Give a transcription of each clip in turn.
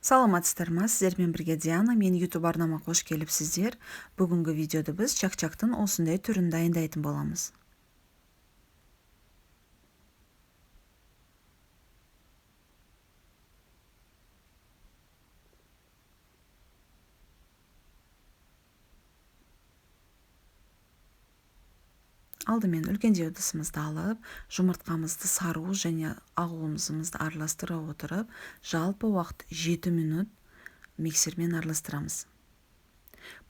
Саламатсыздар ма? Сіздермен бірге Диана. Мен YouTube арнама қош келіпсіздер. Бүгінгі видеода біз чак-чактың осындай түрін дайындайтын боламыз. Алдымен үлкендеу ыдысымызды алып, жұмыртқамызды сарыуыз және ақуызымызды араластыра отырып, жалпы уақыт 7 минут миксермен араластырамыз.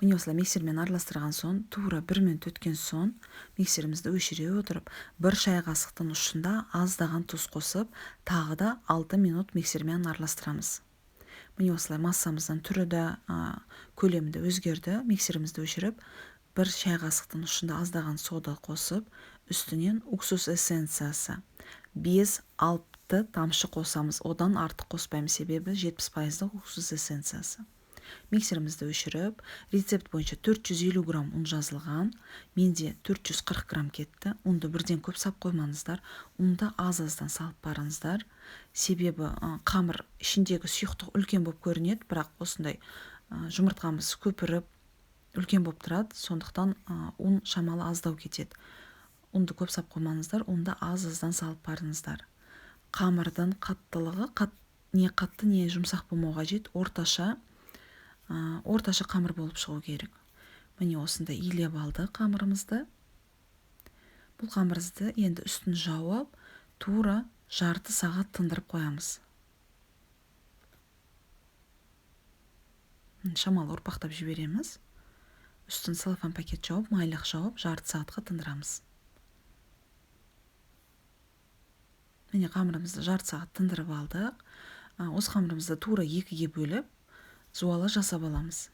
Міне осылай миксермен араластырған соң, тура 1 минут өткен соң, миксерімізді өшіре отырып, 1 шай қасықтың ұшында аздаған тұз қосып, тағы да 6 минут миксермен араластырамыз. Міне осылай массамыздың түрі де көлемі де өзгерді. Миксерімізді өшіріп, 1 шай қасықтың ұшында аздаған сода қосып, үстінен уксус эссенциясы 5-6 тамшы қосамыз. Одан артық қоспаймыз, себебі 70% уксус эссенциясы. Миксерімізді өшіріп, рецепт бойынша 450 грамм ұн жазылған, менде 440 грамм кетті. Ұнды бірден көп сап қоймаңыздар, ұнды аз-аздан салып барыңыздар. Себебі қамыр ішіндегі сұйықтық үлкен болып көрінеді, бірақ осындай жұмыртқамыз көпіріп үлкен болып тұрады, сондықтан ұн шамалы аздау кетеді. Ұнды көп сап қоймаңыздар, ұнды аз-аздан салып барыңыздар. Қамырдың қаттылығы не қатты не жұмсақ болмау қажет, орташа қамыр болып шығу керек. Міне осында илеп алды қамырымызды. Бұл қамырымызды енді үстін жауып, тура жарты сағат тындырып қоямыз. Шамалы ұрпақтап жібереміз. Үстін целлофан пакет жауып, майлық жауып, жарты сағатқа тындырамыз. Міне қамырымызды жарты сағат тындырып алдық. Осы қамырымызды тура 2-ге бөліп, зуала жасап аламыз.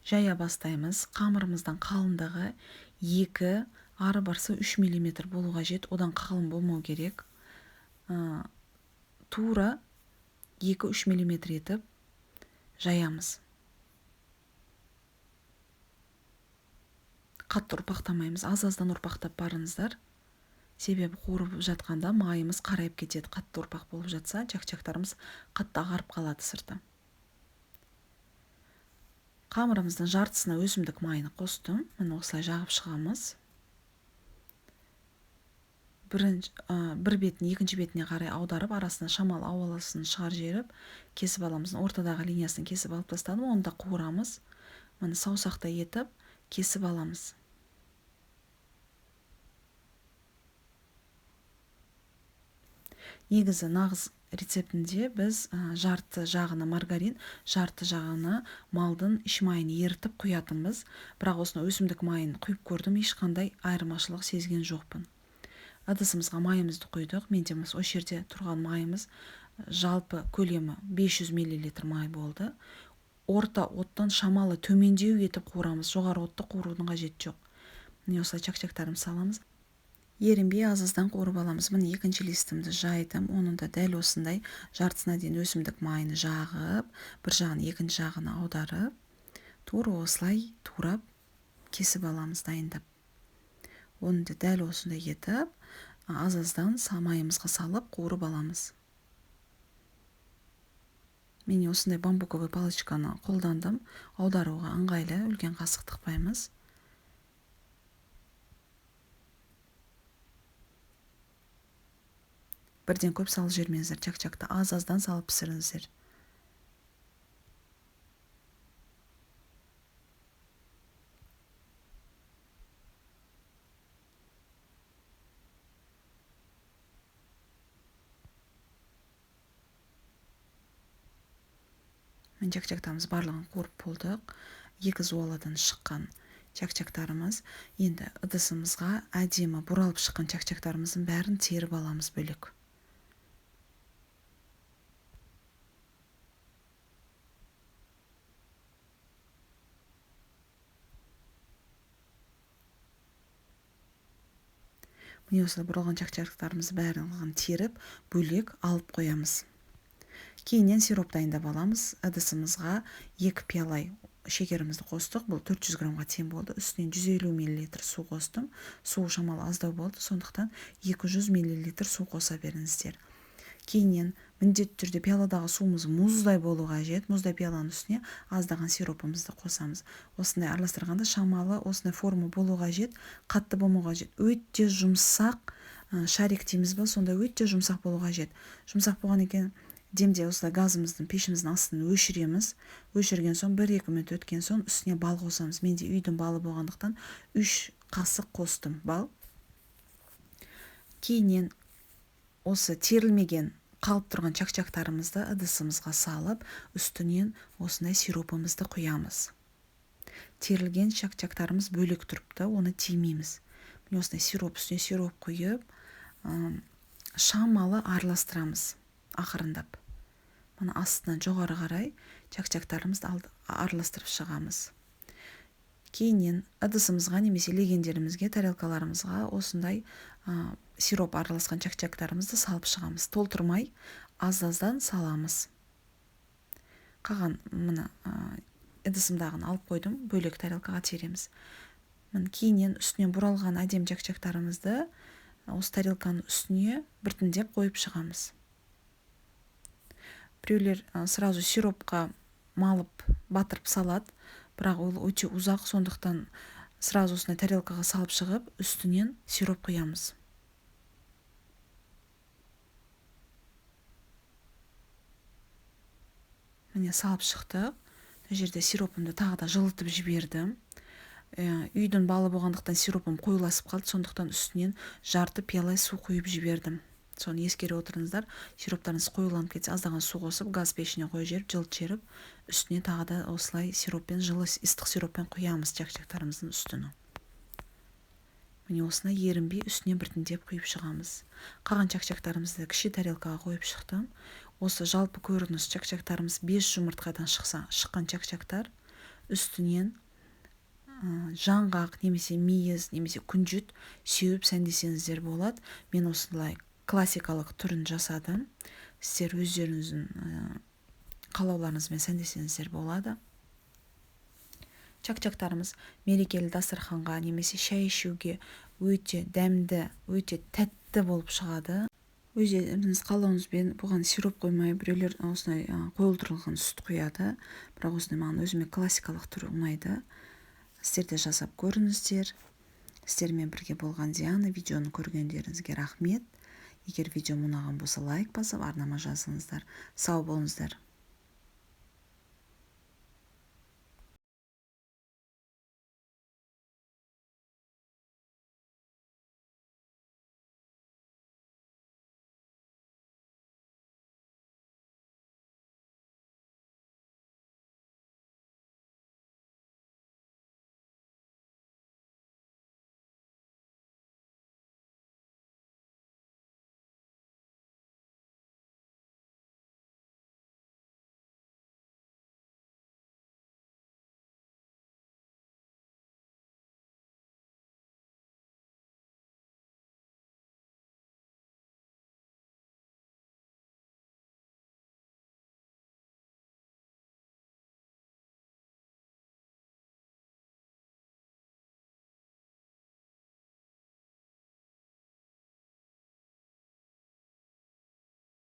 Жая бастаймыз. Қамырымыздан қалыңдығы 2, ары барса 3 мм болу қажет, одан қалың болмау керек. Тура 2-3 мм етіп жаямыз. Қатты ұрпақтамаймыз, аз-аздан ұрпақтап барыңыздар. Себебі қуырып жатқанда майымыз қарайып кетеді. Қатты ұрпақ болып жатса, чак-чактарымыз қатты ағарып қалады сырты. Қамырымыздың жартысына өсімдік майын қостым. Міне осылай жағып шығамыз. Бір бетін екінші бетіне қарай аударып, арасына шамалы ауаласын шығар жеріп, кесіп аламыз. Ортадағы линиясын кесіп алып тастадым, оны да қуырамыз. Міне саусақтай етіп кесіп аламыз. Негізі нағыз рецептінде біз жарты жағына маргарин, жарты жағына малдың іш майын ерітіп құятынбыз. Бірақ осыны өсімдік майын құйып көрдім, ешқандай айырмашылық сезген жоқпын. Ыдысымызға майымызды құйдық. Менде осы жерде тұрған майымыз жалпы көлемі 500 мл май болды. Орта оттан шамалы төмендеу етіп қуырамыз. Жоғары отты қуырудың қажеті жоқ. Міне осылай чак-чактарымды саламыз. Ерінбей аз-аздан қуырып аламыз. Міне екінші листімді жайдым. Оның да дәл осындай жартысына дейін өсімдік майын жағып, бір жағын екінші жағына аударып, тура осылай турап кесіп аламыз, дайындап. Оны да дәл осындай етіп, аз-аздан майымызға салып қуырып аламыз. Мен осындай бамбуковый палочканы қолдандым. Аударуға ыңғайлы, үлкен қасық тықпаймыз. Бірден көп салып жібермеңіздер, чак-чакты аз-аздан салып пісіріңіздер. Мен чак-чактарымыз барлығын қуырып болдық. 2 зуаладан шыққан чак-чактарымыз. Енді ыдысымызға әдемі бұралып шыққан чак-чактарымыздың бәрін теріп аламыз бөлек. Міне осылай бұралған чак-чактарымыз бәрін теріп, бөлек алып қоямыз. Кейіннен сироп дайындап аламыз. Ыдысымызға 2 пиала шекерімізді қостық. Бұл 400 граммға тең болды. Үстінен 150 мл су қостым. Су шамалы аздау болды, сондықтан 200 мл су қоса беріңіздер. Кейіннен міндетті түрде пиаладағы суымыз мұздай болу қажет. Мұздай пиаланың үстіне аздаған сиропымызды қосамыз. Осындай араластырғанда шамалы осындай форма болу қажет, қатты болмау қажет. Өте жұмсақ шарик дейміз ба, сонда өте жұмсақ болу қажет. Жұмсақ болған екен демде осылай газымыздың пешіміздің астын өшіреміз. Өшірген соң 1-2 минут өткен соң үстіне бал қосамыз. Менде үйдің балы болғандықтан 3 қасық қостым бал. Кейіннен осы терілмеген қалып тұрған чак-чактарымызды ыдысымызға салып, үстінен осындай сиропымызды құямыз. Терілген чак-чактарымыз бөлек тұрыпты, оны тимейміз. Міне осындай сироп үстіне сироп құйып, шамалы араластырамыз ақырындап. Мына астынан жоғары қарай чак-чактарымызды араластырып шығамыз. Кейіннен ыдысымызға немесе легендерімізге, тарелкаларымызға осындай сироп араласқан чак-чактарымызды салып шығамыз. Толтырмай, аз-аздан саламыз. Қаған мына ыдысымдағын алып қойдым, бөлек тарелкаға тереміз. Кейіннен үстінен бұралған әдем чак-чактарымызды осы тарелканың үстіне біртіндеп қойып шығамыз. Біреулер сразу сиропқа малып, батырып салады, бірақ ол өте ұзақ, сондықтан сразу осындай тарелкаға салып шығып, үстінен сироп құямыз. Міне салып шықтық. Бұл жерде сиропымды тағы да жылытып жібердім. Үйдің балы болғандықтан сиропым қоюласып қалды, сондықтан үстінен жарты пиала су құйып жібердім. Соны ескере отырыңыздар. Сироптарыңыз қоюланып кетсе, аздаған су қосып, газ пешіне қойып жіберіп, жылт жіберіп, үстіне тағы да осылай сироппен, жылы ыстық сироппен құямыз чак-чактарымыздың үстіне. Міне осына ерінбей үстіне біртіндеп құйып шығамыз. Қалған чак-чактарымызды кіші тарелкаға қойып шықтым. Осы жалпы көрініс чак-чактарымыз 5 жұмыртқадан шыққан чак-чактар үстінен жаңғақ немесе мейіз немесе күнжіт сеуіп сәндесеңіздер болады. Мен осылай классикалық түрін жасадым. Сіздер өздеріңіздің қалауларыңызбен сәндесеңіздер болады. Чак-чактарымыз мерекелі дастарханға немесе шай ішуге өте дәмді, өте тәтті болып шығады. Өздеріңіз қалауыңызбен бұған сироп қоймай, біреулер осындай қойылтырылған сүт құяды. Бірақ осындай маған өзіме классикалық түрі ұнайды. Сіздер де жасап көріңіздер. Сіздермен бірге болған Диана. Видеоны көргендеріңізге рахмет. Егер видео ұнаған болса, лайк басып, арнама жазыңыздар. Сау болыңыздар.